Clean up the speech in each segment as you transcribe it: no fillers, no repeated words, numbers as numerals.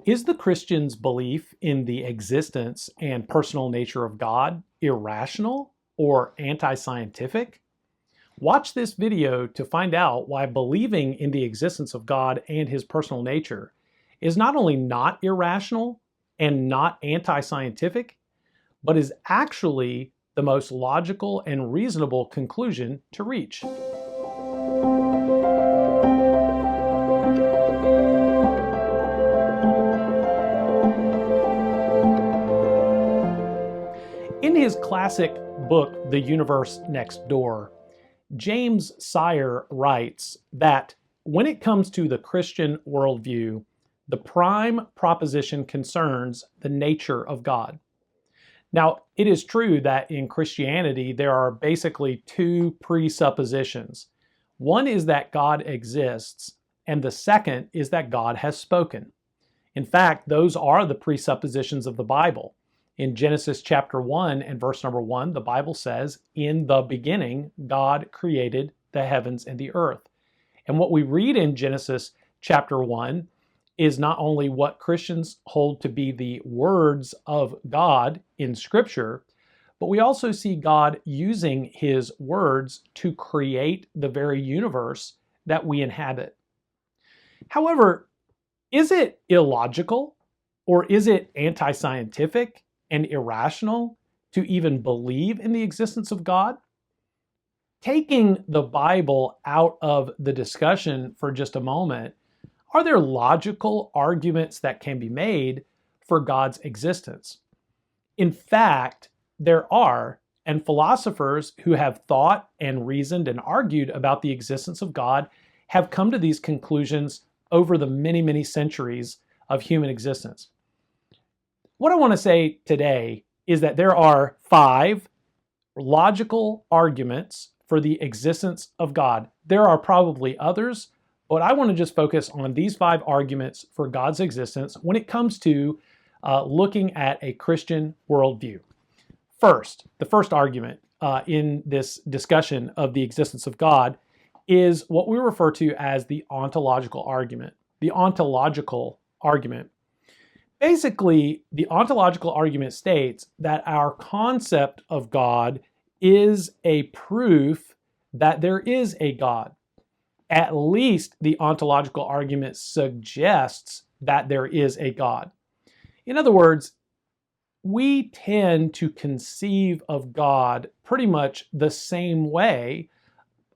Is the Christian's belief in the existence and personal nature of God irrational or anti-scientific? Watch this video to find out why believing in the existence of God and his personal nature is not only not irrational and not anti-scientific, but is actually the most logical and reasonable conclusion to reach. In his classic book, The Universe Next Door, James Sire writes that when it comes to the Christian worldview, the prime proposition concerns the nature of God. Now, it is true that in Christianity, there are basically two presuppositions. One is that God exists, and the second is that God has spoken. In fact, those are the presuppositions of the Bible. In Genesis chapter 1 and verse number 1, the Bible says, "In the beginning, God created the heavens and the earth." And what we read in Genesis chapter 1 is not only what Christians hold to be the words of God in Scripture, but we also see God using his words to create the very universe that we inhabit. However, is it illogical or is it anti-scientific and irrational to even believe in the existence of God? Taking the Bible out of the discussion for just a moment, are there logical arguments that can be made for God's existence? In fact, there are, and philosophers who have thought and reasoned and argued about the existence of God have come to these conclusions over the many, many centuries of human existence. What I want to say today is that there are 5 logical arguments for the existence of God. There are probably others, but I want to just focus on these 5 arguments for God's existence when it comes to looking at a Christian worldview. First, the first argument in this discussion of the existence of God is what we refer to as the ontological argument. The ontological argument. Basically, the ontological argument states that our concept of God is a proof that there is a God. At least the ontological argument suggests that there is a God. In other words, we tend to conceive of God pretty much the same way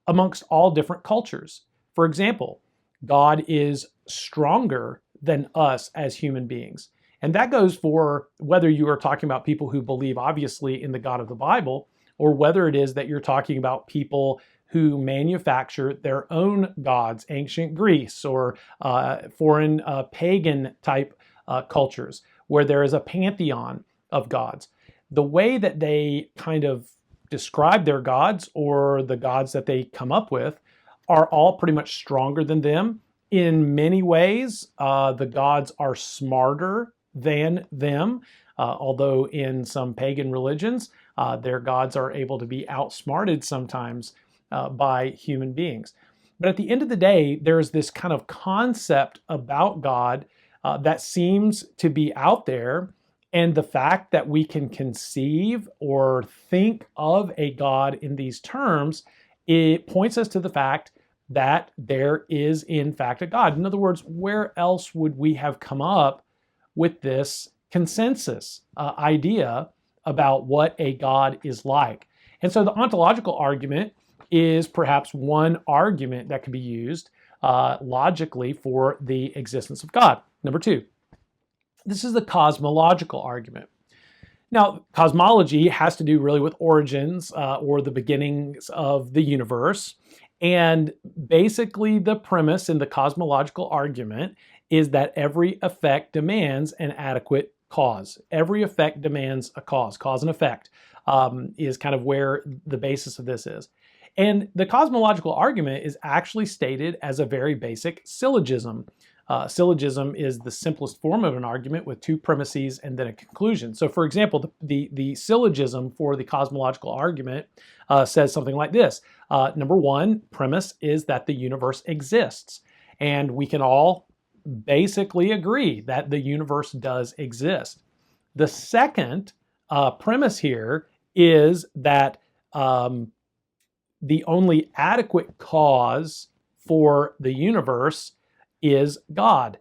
amongst all different cultures. For example, God is stronger than us as human beings. And that goes for whether you are talking about people who believe obviously in the God of the Bible, or whether it is that you're talking about people who manufacture their own gods, ancient Greece or foreign pagan type cultures, where there is a pantheon of gods. The way that they kind of describe their gods or the gods that they come up with are all pretty much stronger than them. In many ways, the gods are smarter than them, although in some pagan religions, their gods are able to be outsmarted sometimes by human beings. But at the end of the day, there's this kind of concept about God that seems to be out there, and the fact that we can conceive or think of a God in these terms, it points us to the fact that there is in fact a God. In other words, where else would we have come up with this consensus idea about what a God is like? And so the ontological argument is perhaps one argument that can be used logically for the existence of God. Number 2, this is the cosmological argument. Now, cosmology has to do really with origins or the beginnings of the universe. And basically the premise in the cosmological argument is that every effect demands an adequate cause. Every effect demands a cause. Cause and effect is kind of where the basis of this is. And the cosmological argument is actually stated as a very basic syllogism. Syllogism is the simplest form of an argument with 2 premises and then a conclusion. So for example, the syllogism for the cosmological argument says something like this. Number 1 premise is that the universe exists. And we can all basically agree that the universe does exist. The second premise here is that the only adequate cause for the universe is God.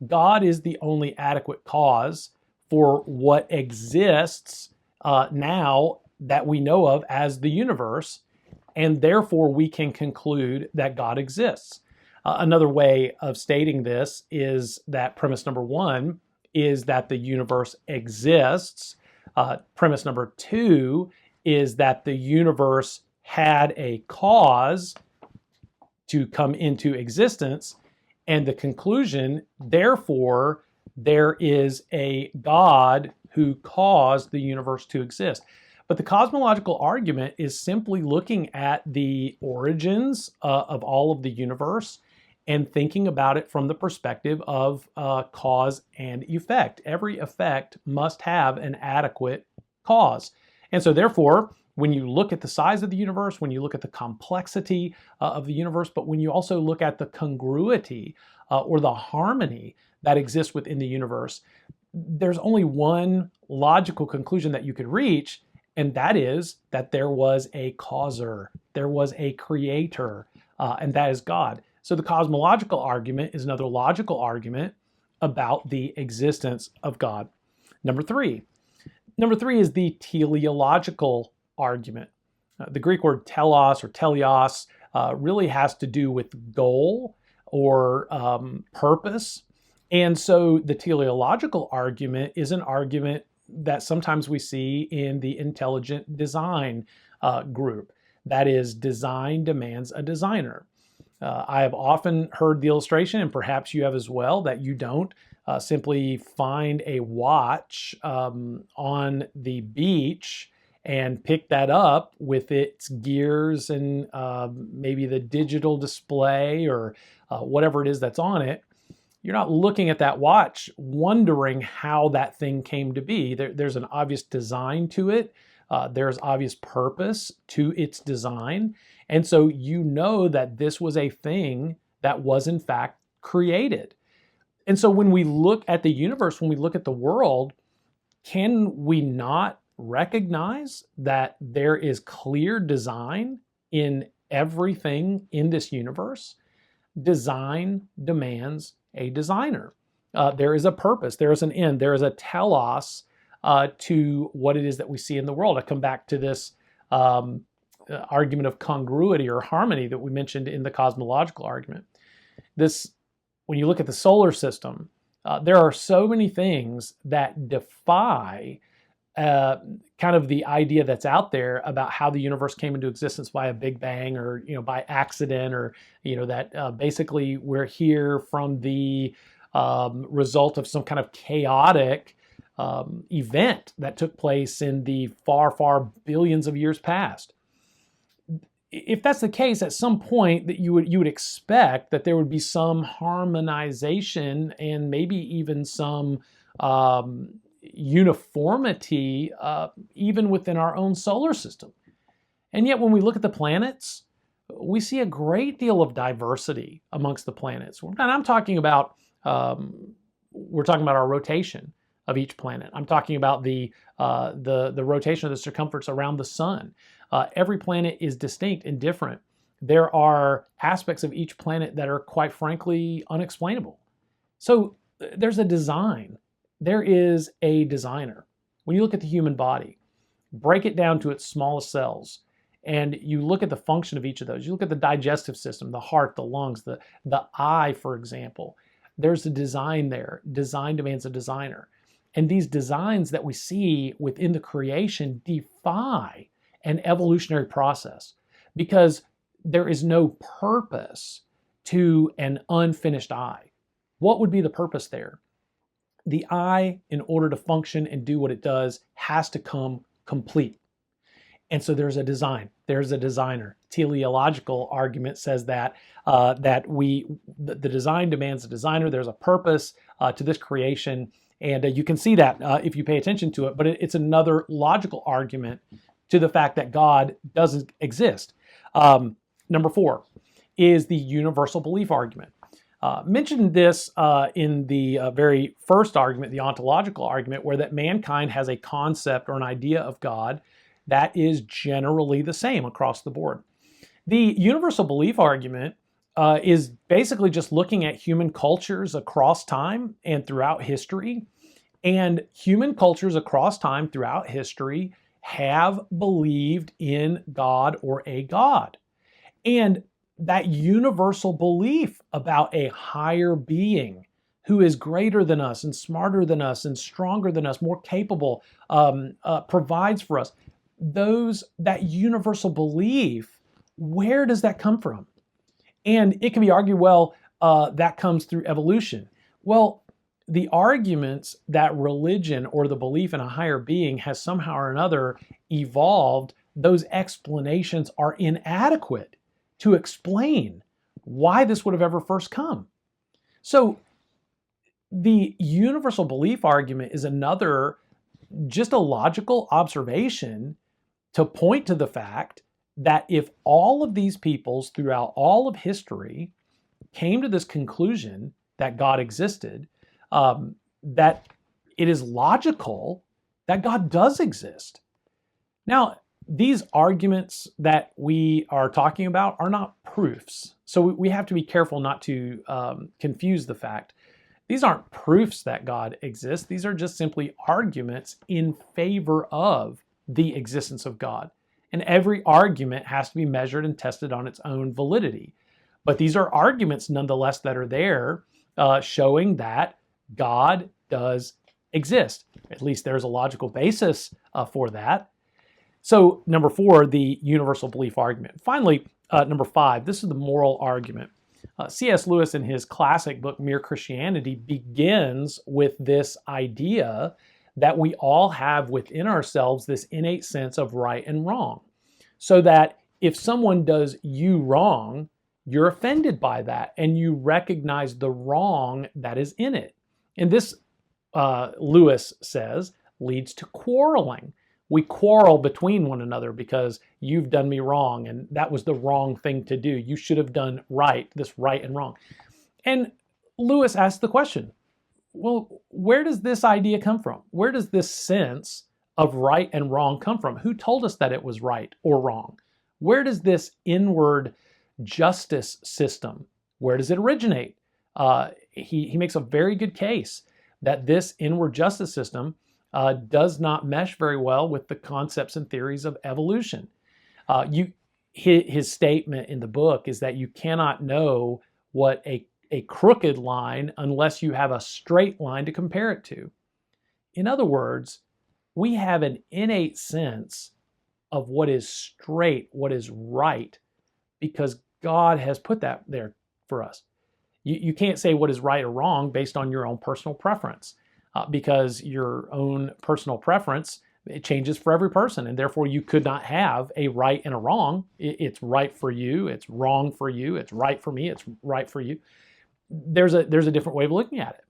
God is the only adequate cause for what exists now that we know of as the universe, and therefore we can conclude that God exists. Another way of stating this is that premise number one is that the universe exists. Premise number two is that the universe had a cause to come into existence, and the conclusion, therefore, there is a God who caused the universe to exist. But the cosmological argument is simply looking at the origins of all of the universe and thinking about it from the perspective of cause and effect. Every effect must have an adequate cause. And so therefore, when you look at the size of the universe, when you look at the complexity of the universe, but when you also look at the congruity or the harmony that exists within the universe, there's only one logical conclusion that you could reach, and that is that there was a causer, there was a creator, and that is God. So the cosmological argument is another logical argument about the existence of God. Number three is the teleological argument. The Greek word telos or teleos really has to do with goal or purpose. And so the teleological argument is an argument that sometimes we see in the intelligent design group. That is, design demands a designer. I have often heard the illustration, and perhaps you have as well, that you don't simply find a watch on the beach and pick that up with its gears and maybe the digital display or whatever it is that's on it. You're not looking at that watch wondering how that thing came to be. There's an obvious design to it. There's obvious purpose to its design. And so you know that this was a thing that was in fact created. And so when we look at the universe, when we look at the world, can we not recognize that there is clear design in everything in this universe? Design demands a designer. There is a purpose, there is an end, there is a telos to what it is that we see in the world. I come back to this argument of congruity or harmony that we mentioned in the cosmological argument. When you look at the solar system, there are so many things that defy kind of the idea that's out there about how the universe came into existence by a big bang or by accident, or that basically we're here from the result of some kind of chaotic event that took place in the far billions of years past. If that's the case, at some point that you would expect that there would be some harmonization and maybe even some uniformity even within our own solar system. And yet when we look at the planets, we see a great deal of diversity amongst the planets. And I'm talking about we're talking about our rotation of each planet. I'm talking about the rotation of the circumference around the sun. Every planet is distinct and different. There are aspects of each planet that are quite frankly unexplainable. So there's a design. There is a designer. When you look at the human body, break it down to its smallest cells, and you look at the function of each of those. You look at the digestive system, the heart, the lungs, the eye, for example. There's a design there. Design demands a designer. And these designs that we see within the creation defy an evolutionary process because there is no purpose to an unfinished eye. What would be the purpose there? The eye, in order to function and do what it does, has to come complete. And so there's a design. There's a designer. Teleological argument says that the design demands a designer. There's a purpose to this creation, and you can see that if you pay attention to it. But it's another logical argument to the fact that God doesn't exist. Number four is the universal belief argument. Mentioned this in the very first argument, the ontological argument, where that mankind has a concept or an idea of God that is generally the same across the board. The universal belief argument is basically just looking at human cultures across time and throughout history. And human cultures across time throughout history have believed in God or a God. And that universal belief about a higher being who is greater than us and smarter than us and stronger than us, more capable, provides for us. That universal belief, where does that come from? And it can be argued, well, that comes through evolution. Well, the arguments that religion or the belief in a higher being has somehow or another evolved, those explanations are inadequate to explain why this would have ever first come. So the universal belief argument is another, just a logical observation to point to the fact that if all of these peoples throughout all of history came to this conclusion that God existed, that it is logical that God does exist. Now, these arguments that we are talking about are not proofs. So we have to be careful not to confuse the fact. These aren't proofs that God exists. These are just simply arguments in favor of the existence of God. And every argument has to be measured and tested on its own validity. But these are arguments nonetheless that are there showing that God does exist. At least there's a logical basis for that. So number 4, the universal belief argument. Finally, number 5, this is the moral argument. C.S. Lewis in his classic book, Mere Christianity, begins with this idea that we all have within ourselves this innate sense of right and wrong. So that if someone does you wrong, you're offended by that and you recognize the wrong that is in it. And this, Lewis says, leads to quarreling. We quarrel between one another because you've done me wrong and that was the wrong thing to do. You should have done right, this right and wrong. And Lewis asks the question, well, where does this idea come from? Where does this sense of right and wrong come from? Who told us that it was right or wrong? Where does this inward justice system, where does it originate? He makes a very good case that this inward justice system does not mesh very well with the concepts and theories of evolution. His statement in the book is that you cannot know what a crooked line unless you have a straight line to compare it to. In other words, we have an innate sense of what is straight, what is right, because God has put that there for us. You can't say what is right or wrong based on your own personal preference, because your own personal preference, it changes for every person, and therefore you could not have a right and a wrong. It's right for you, it's wrong for you, it's right for me, it's right for you. There's a different way of looking at it.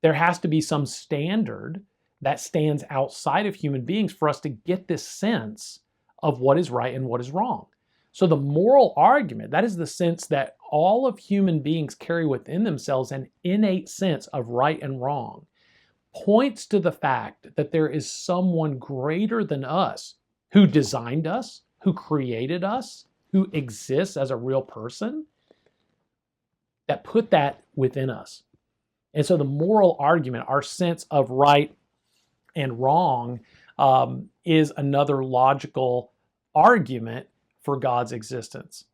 There has to be some standard that stands outside of human beings for us to get this sense of what is right and what is wrong. So the moral argument, that is the sense that all of human beings carry within themselves an innate sense of right and wrong, points to the fact that there is someone greater than us who designed us, who created us, who exists as a real person, that put that within us. And so the moral argument, our sense of right and wrong, is another logical argument for God's existence.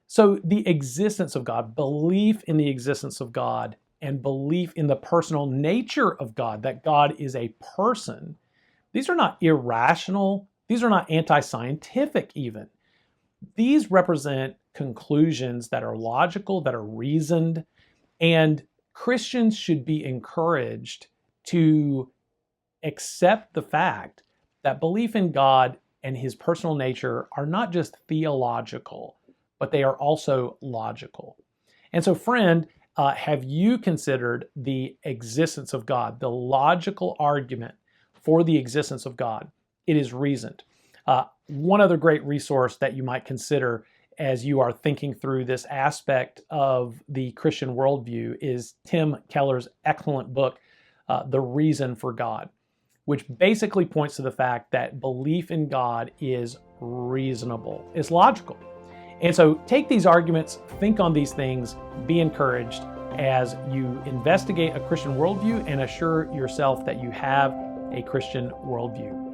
So the existence of God, belief in the existence of God, and belief in the personal nature of God, that God is a person, these are not irrational, these are not anti-scientific even. These represent conclusions that are logical, that are reasoned, and Christians should be encouraged to accept the fact that belief in God and his personal nature are not just theological, but they are also logical. And so, friend, have you considered the existence of God, the logical argument for the existence of God? It is reasoned. One other great resource that you might consider as you are thinking through this aspect of the Christian worldview is Tim Keller's excellent book, The Reason for God, which basically points to the fact that belief in God is reasonable, it's logical. And so take these arguments, think on these things, be encouraged as you investigate a Christian worldview and assure yourself that you have a Christian worldview.